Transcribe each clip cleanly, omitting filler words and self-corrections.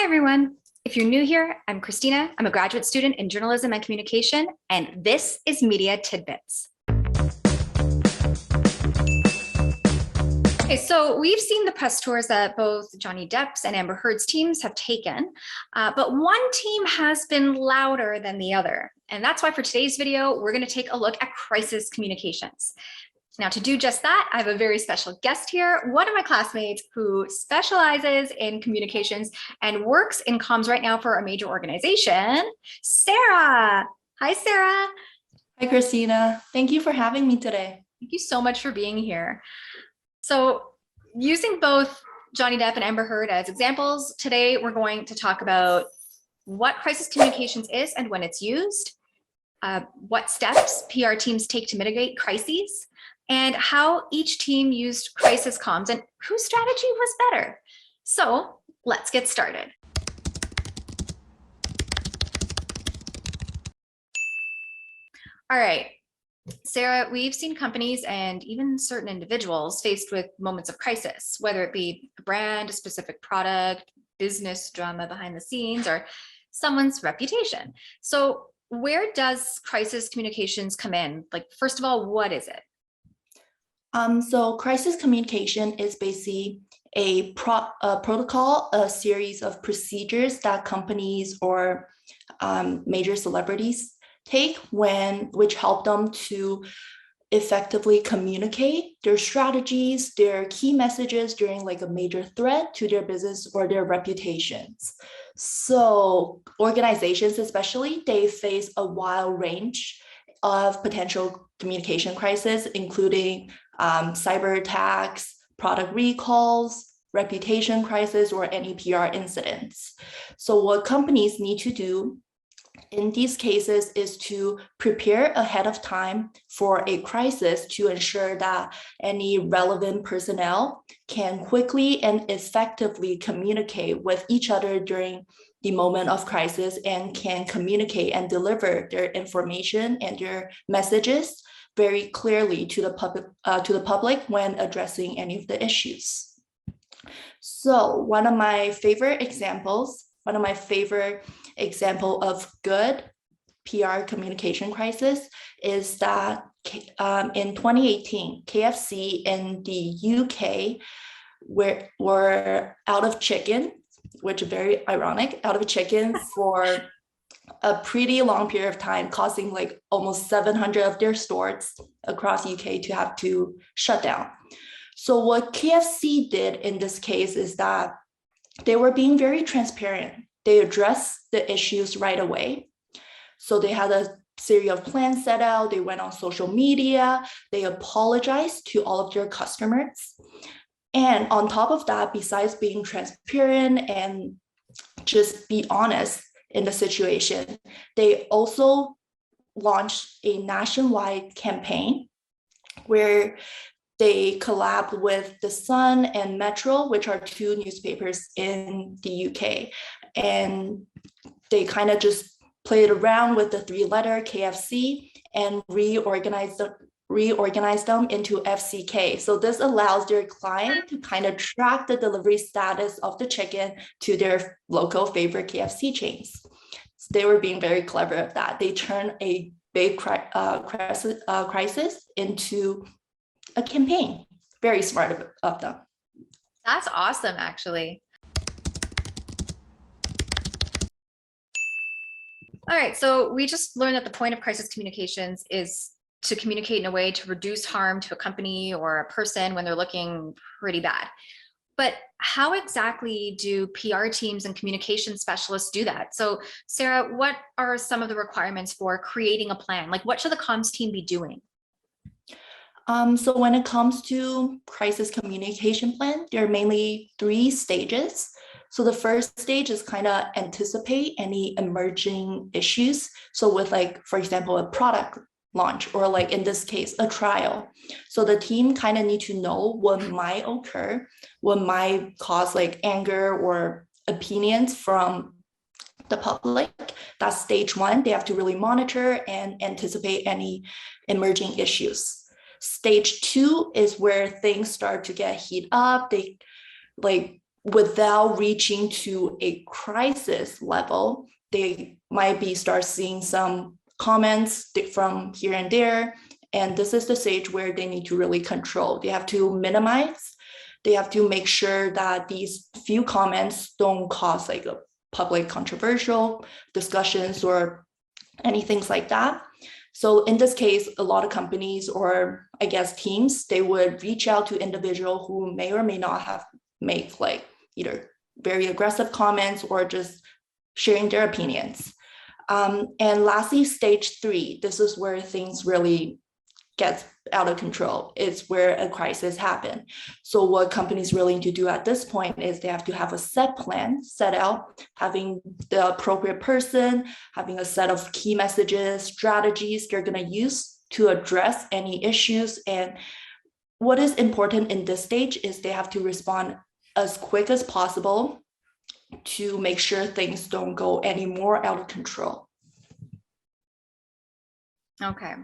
Hi, everyone. If you're new here, I'm Christina. I'm a graduate student in journalism and communication, and this is Media Tidbits. Okay, so we've seen the press tours that both Johnny Depp's and Amber Heard's teams have taken, but one team has been louder than the other. And that's why for today's video, we're going to take a look at crisis communications. Now, to do just that, I have a very special guest here, one of my classmates who specializes in communications and works in comms right now for a major organization, Sara. Hi, Sara. Hi, Christina. Thank you for having me today. Thank you so much for being here. So, using both Johnny Depp and Amber Heard as examples, today we're going to talk about what crisis communications is and when it's used, what steps PR teams take to mitigate crises, and how each team used crisis comms and whose strategy was better. So let's get started. All right, Sara, we've seen companies and even certain individuals faced with moments of crisis, whether it be a brand, a specific product, business drama behind the scenes, or someone's reputation. So where does crisis communications come in? Like, first of all, what is it? So crisis communication is basically a protocol, a series of procedures that companies or major celebrities take which help them to effectively communicate their strategies, their key messages during like a major threat to their business or their reputations. So organizations especially, they face a wide range of potential communication crises, including cyber attacks, product recalls, reputation crisis, or any PR incidents. So what companies need to do in these cases is to prepare ahead of time for a crisis to ensure that any relevant personnel can quickly and effectively communicate with each other during the moment of crisis and can communicate and deliver their information and their messages very clearly to the public when addressing any of the issues. So one of my favorite example of good PR communication crisis is that in 2018, KFC in the UK were out of chicken, which is very ironic, out of chicken for a pretty long period of time, causing like almost 700 of their stores across UK to have to shut down. So what KFC did in this case is that they were being very transparent. They addressed the issues right away. So they had a series of plans set out. They went on social media. They apologized to all of their customers. And on top of that, besides being transparent and just be honest in the situation, they also launched a nationwide campaign where they collabed with The Sun and Metro, which are two newspapers in the UK. And they kind of just played around with the three-letter KFC and reorganized them into FCK. So this allows their client to kind of track the delivery status of the chicken to their local favorite KFC chains. So they were being very clever at that. They turned a big crisis into a campaign. Very smart of them. That's awesome, actually. All right, so we just learned that the point of crisis communications is to communicate in a way to reduce harm to a company or a person when they're looking pretty bad. But how exactly do PR teams and communication specialists do that? So Sara, what are some of the requirements for creating a plan? Like, what should the comms team be doing? So when it comes to crisis communication plan, there are mainly 3 stages. So the first stage is kind of anticipate any emerging issues. So with like, for example, a product launch or like in this case, a trial. So the team kind of need to know what might occur, what might cause like anger or opinions from the public. That's stage 1. They have to really monitor and anticipate any emerging issues. Stage 2 is where things start to get heat up. They like without reaching to a crisis level, they might be start seeing some comments from here and there. And this is the stage where they need to really control. They have to minimize. They have to make sure that these few comments don't cause like a public controversial discussions or anything like that. So in this case, a lot of companies or I guess teams, they would reach out to individual who may or may not have made like either very aggressive comments or just sharing their opinions. And lastly, stage 3, this is where things really gets out of control. It's where a crisis happens. So what companies really need to do at this point is they have to have a set plan set out, having the appropriate person, having a set of key messages, strategies they're going to use to address any issues. And what is important in this stage is they have to respond as quick as possible to make sure things don't go any more out of control. Okay.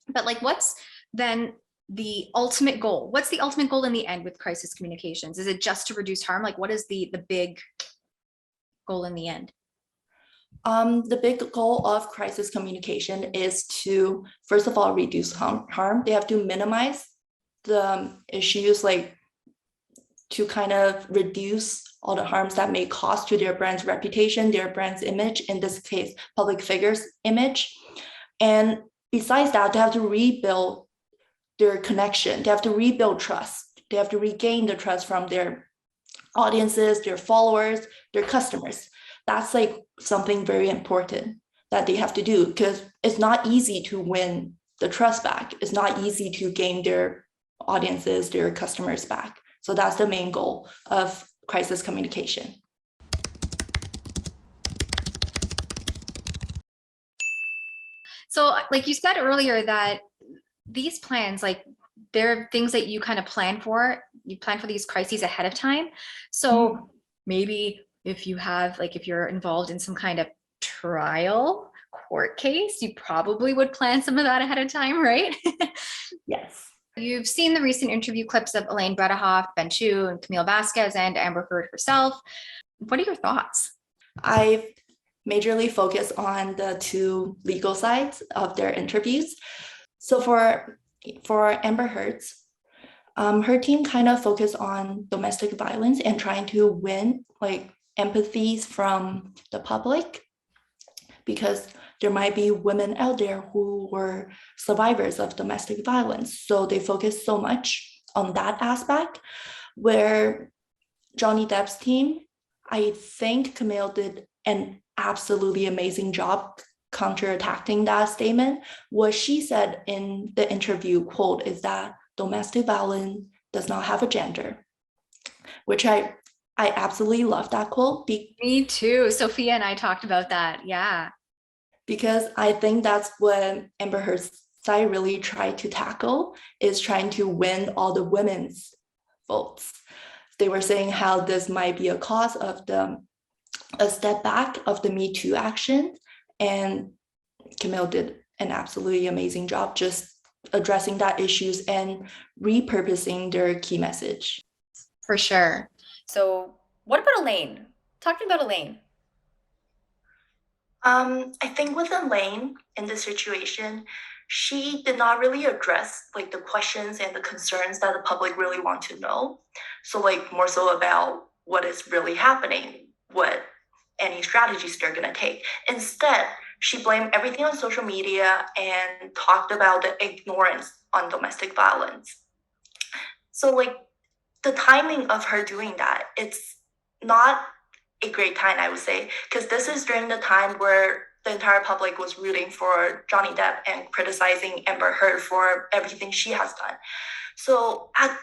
But like, what's then the ultimate goal? What's the ultimate goal in the end with crisis communications? Is it just to reduce harm? Like, what is the big goal in the end? The big goal of crisis communication is to, first of all, reduce harm. They have to minimize the issues, like to kind of reduce all the harms that may cause to their brand's reputation, their brand's image, in this case, public figures' image. And besides that, they have to rebuild their connection. They have to rebuild trust. They have to regain the trust from their audiences, their followers, their customers. That's like something very important that they have to do, because it's not easy to win the trust back. It's not easy to gain their audiences, their customers back. So that's the main goal of crisis communication. So like you said earlier that these plans, like they're things that you kind of plan for. You plan for these crises ahead of time. So maybe if you have, like, if you're involved in some kind of trial court case, you probably would plan some of that ahead of time, right? Yes. You've seen the recent interview clips of Elaine Bredehoft, Ben Chu, and Camille Vasquez, and Amber Heard herself. What are your thoughts? I majorly focus on the two legal sides of their interviews. So for Amber Heard's, her team kind of focused on domestic violence and trying to win like empathies from the public, because there might be women out there who were survivors of domestic violence. So they focused so much on that aspect, where Johnny Depp's team, I think Camille did an absolutely amazing job counterattacking that statement. What she said in the interview quote is that domestic violence does not have a gender, which I absolutely love that quote. Me too. Sophia and I talked about that. Yeah. Because I think that's what Amber Heard's side really tried to tackle, is trying to win all the women's votes. They were saying how this might be a cause of a step back of the Me Too action. And Camille did an absolutely amazing job just addressing that issues and repurposing their key message. For sure. So what about Elaine? Talk to me about Elaine. I think with Elaine in this situation, she did not really address like the questions and the concerns that the public really want to know. So like more so about what is really happening, what any strategies they're going to take. Instead, she blamed everything on social media and talked about the ignorance on domestic violence. So like the timing of her doing that, it's not a great time, I would say, because this is during the time where the entire public was rooting for Johnny Depp and criticizing Amber Heard for everything she has done. So at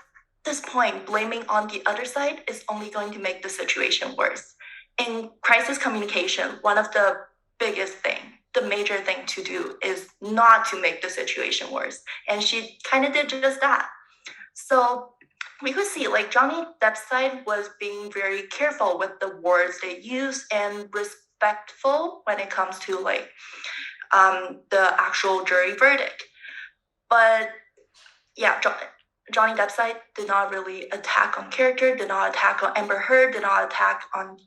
this point, blaming on the other side is only going to make the situation worse. In crisis communication, one of the biggest thing, the major thing to do is not to make the situation worse. And she kind of did just that. So we could see like Johnny Depp's side was being very careful with the words they use and respectful when it comes to like the actual jury verdict. But yeah, Johnny Depp's side did not really attack on character, did not attack on Amber Heard, did not attack on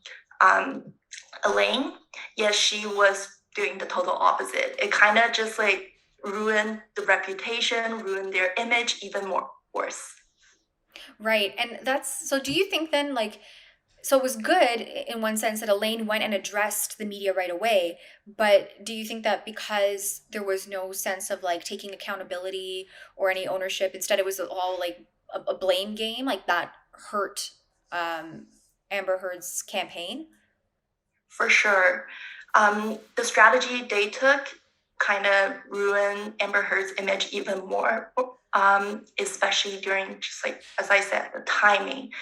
Elaine. Yet she was doing the total opposite. It kind of just like ruined the reputation, ruined their image even more worse. Right. And that's, so do you think then, like, so it was good in one sense that Elaine went and addressed the media right away, but do you think that because there was no sense of like taking accountability or any ownership, instead it was all like a blame game, like that hurt Amber Heard's campaign? For sure. The strategy they took kind of ruined Amber Heard's image even more, especially during, just like, as I said, the timing.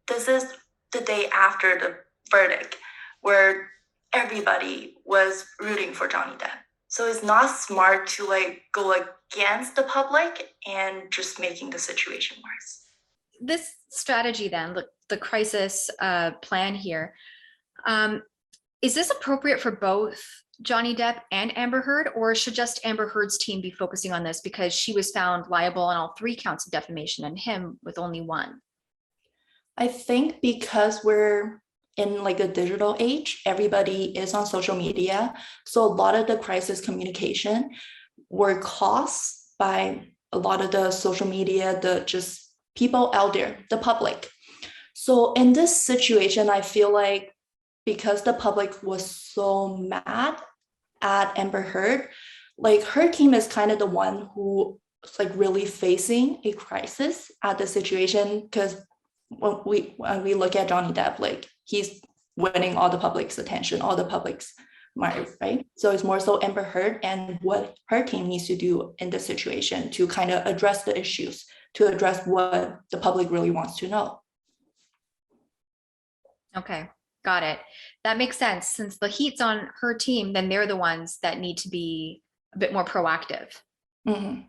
This is the day after the verdict where everybody was rooting for Johnny Depp. So it's not smart to like go against the public and just making the situation worse. This strategy then, the crisis plan here, is this appropriate for both Johnny Depp and Amber Heard, or should just Amber Heard's team be focusing on this because she was found liable on all 3 counts of defamation and him with only 1? I think because we're in like a digital age, everybody is on social media. So a lot of the crisis communication were caused by a lot of the social media, the just people out there, the public. So in this situation, I feel like because the public was so mad at Amber Heard, like her team is kind of the one who is like really facing a crisis at the situation, because when we look at Johnny Depp, like he's winning all the public's attention, all the public's mind, right? So it's more so Amber Heard and what her team needs to do in this situation to kind of address the issues, to address what the public really wants to know. Okay, got it. That makes sense. Since the heat's on her team, then they're the ones that need to be a bit more proactive. Mm-hmm.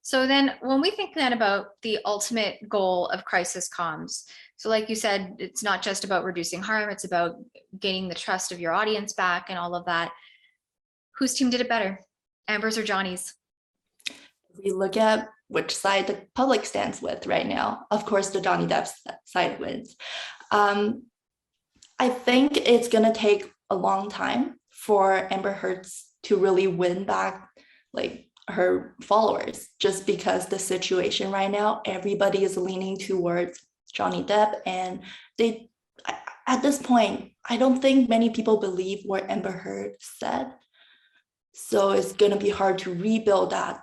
So then when we think then about the ultimate goal of crisis comms, so like you said, it's not just about reducing harm, it's about gaining the trust of your audience back and all of that. Whose team did it better, Amber's or Johnny's? If we look at which side the public stands with right now, of course, the Johnny Depp side wins. I think it's going to take a long time for Amber Heard to really win back like her followers, just because the situation right now, everybody is leaning towards Johnny Depp, and they, at this point, I don't think many people believe what Amber Heard said. So it's going to be hard to rebuild that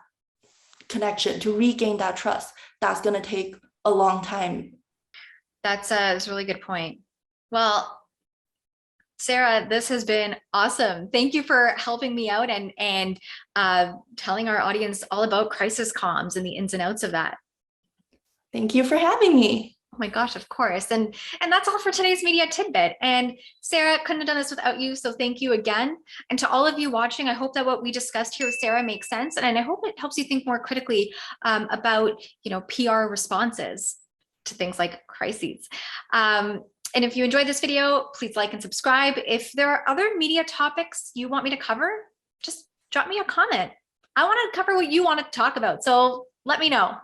connection, to regain that trust. That's going to take a long time. That's a really good point. Well, Sara, this has been awesome. Thank you for helping me out and telling our audience all about crisis comms and the ins and outs of that. Thank you for having me. Oh my gosh, of course. And that's all for today's media tidbit. And Sara, couldn't have done this without you. So thank you again. And to all of you watching, I hope that what we discussed here with Sara makes sense. And I hope it helps you think more critically about, PR responses to things like crises. And if you enjoyed this video, please like and subscribe. If there are other media topics you want me to cover, just drop me a comment. I want to cover what you want to talk about. So let me know.